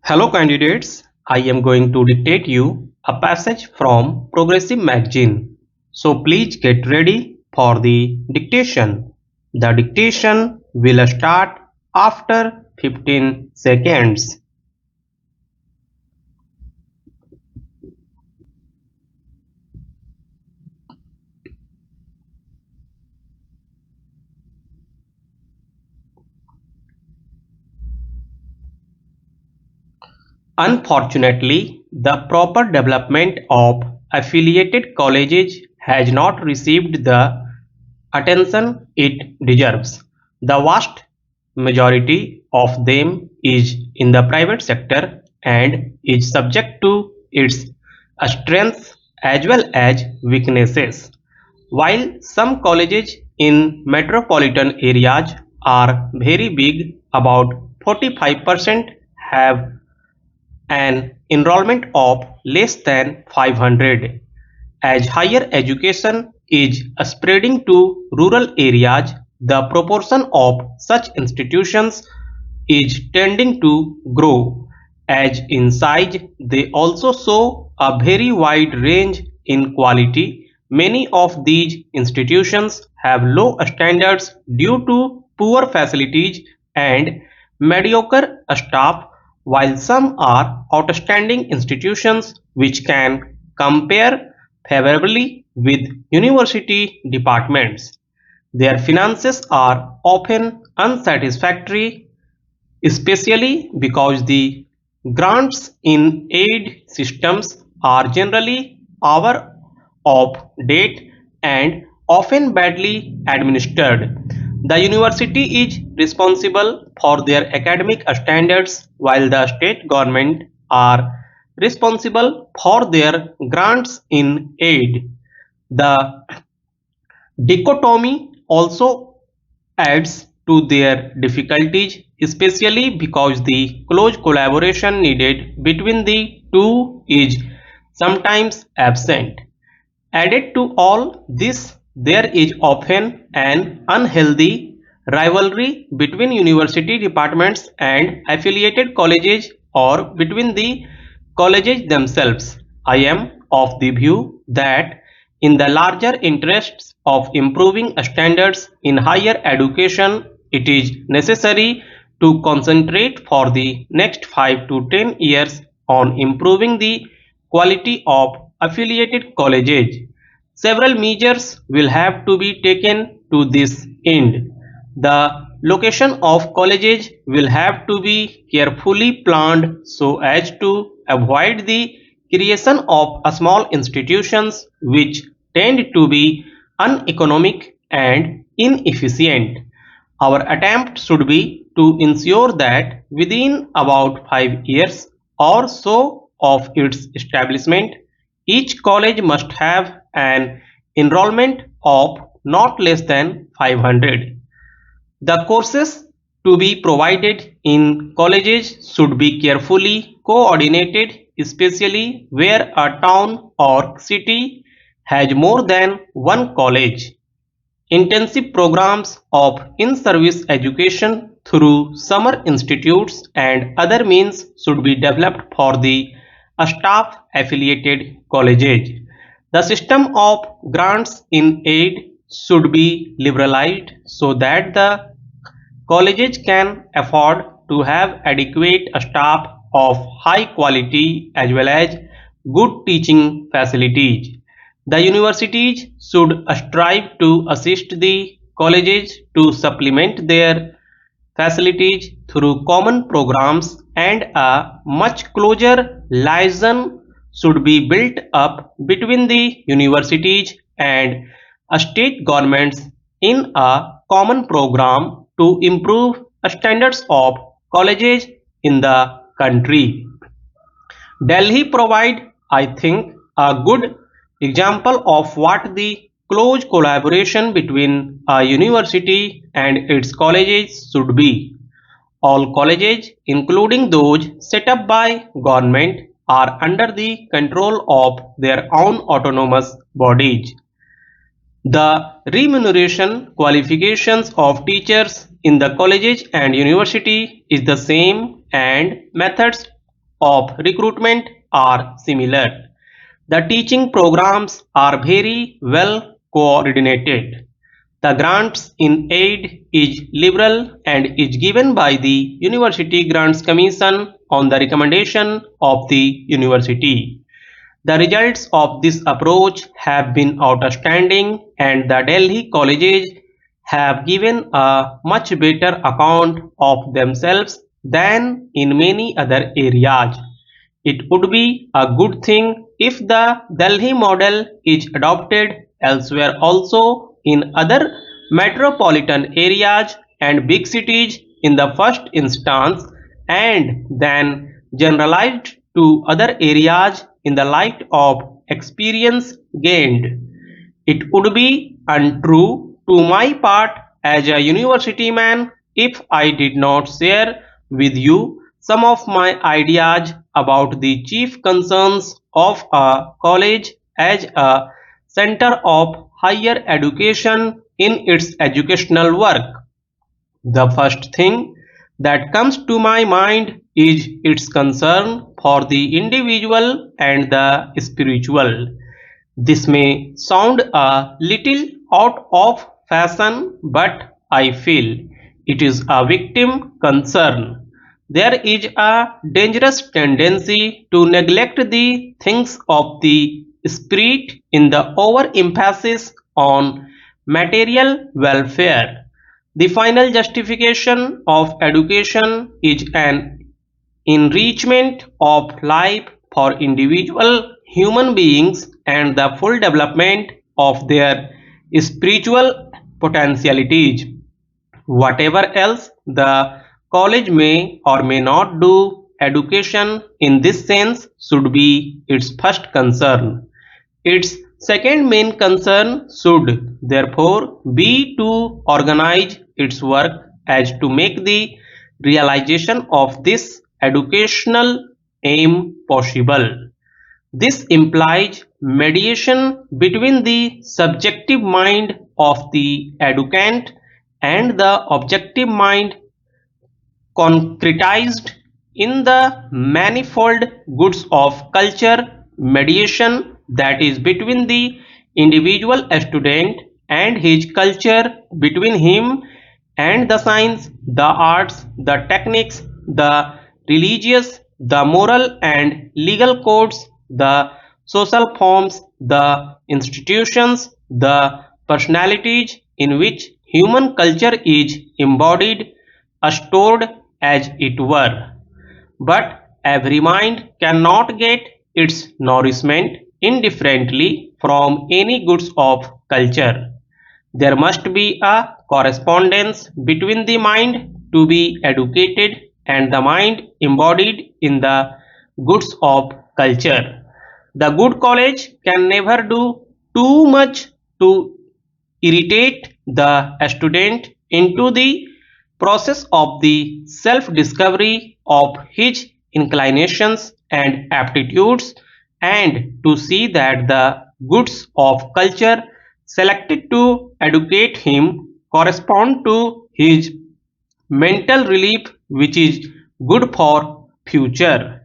Hello candidates, I am going to dictate you a passage from Progressive Magazine. So please get ready for the dictation. The dictation will start after 15 seconds. Unfortunately, the proper development of affiliated colleges has not received the attention it deserves. The vast majority of them is in the private sector and is subject to its strengths as well as weaknesses. While some colleges in metropolitan areas are very big, about 45% have an enrollment of less than 500. As higher education is spreading to rural areas, the proportion of such institutions is tending to grow. As in size, they also show a very wide range in quality. Many of these institutions have low standards due to poor facilities and mediocre staff, while some are outstanding institutions which can compare favorably with university departments. Their finances are often unsatisfactory, especially because the grants in aid systems are generally out of date and often badly administered. The university is responsible for their academic standards while the state government are responsible for their grants in aid. The dichotomy also adds to their difficulties, especially because the close collaboration needed between the two is sometimes absent. Added to all this, there is often an unhealthy rivalry between university departments and affiliated colleges or between the colleges themselves. I am of the view that in the larger interests of improving standards in higher education, it is necessary to concentrate for the next 5 to 10 years on improving the quality of affiliated colleges. Several measures will have to be taken to this end. The location of colleges will have to be carefully planned so as to avoid the creation of small institutions which tend to be uneconomic and inefficient. Our attempt should be to ensure that within about 5 years or so of its establishment, each college must have an enrollment of not less than 500. The courses to be provided in colleges should be carefully coordinated, especially where a town or city has more than one college. Intensive programs of in-service education through summer institutes and other means should be developed for the staff-affiliated colleges. The system of grants in aid should be liberalized so that the colleges can afford to have adequate staff of high quality as well as good teaching facilities. The universities should strive to assist the colleges to supplement their facilities through common programs, and a much closer liaison should be built up between the universities and state governments in a common program to improve standards of colleges in the country. Delhi provide, I think, a good example of what the close collaboration between a university and its colleges should be. All colleges, including those set up by government, are under the control of their own autonomous bodies. The remuneration qualifications of teachers in the colleges and university is the same, and methods of recruitment are similar. The teaching programs are very well coordinated. The grants in aid is liberal and is given by the University Grants Commission on the recommendation of the university. The results of this approach have been outstanding and the Delhi colleges have given a much better account of themselves than in many other areas. It would be a good thing if the Delhi model is adopted elsewhere also in other metropolitan areas and big cities in the first instance and then generalized to other areas in the light of experience gained. It would be untrue to my part as a university man if I did not share with you some of my ideas about the chief concerns of a college as a center of higher education in its educational work. The first thing that comes to my mind is its concern for the individual and the spiritual. This may sound a little out of fashion, but I feel it is a victim concern. There is a dangerous tendency to neglect the things of the spirit in the overemphasis on material welfare. The final justification of education is an enrichment of life for individual human beings and the full development of their spiritual potentialities. Whatever else the college may or may not do, education in this sense should be its first concern. Its second main concern should, therefore, be to organize its work as to make the realization of this educational aim possible. This implies mediation between the subjective mind of the educand and the objective mind concretized in the manifold goods of culture, mediation that is between the individual student and his culture, between him and the science, the arts, the techniques, the religious, the moral and legal codes, the social forms, the institutions, the personalities in which human culture is embodied, stored as it were. But every mind cannot get its nourishment indifferently from any goods of culture. There must be a correspondence between the mind to be educated and the mind embodied in the goods of culture. The good college can never do too much to irritate the student into the process of the self-discovery of his inclinations and aptitudes and to see that the goods of culture selected to educate him correspond to his mental relief which is good for future.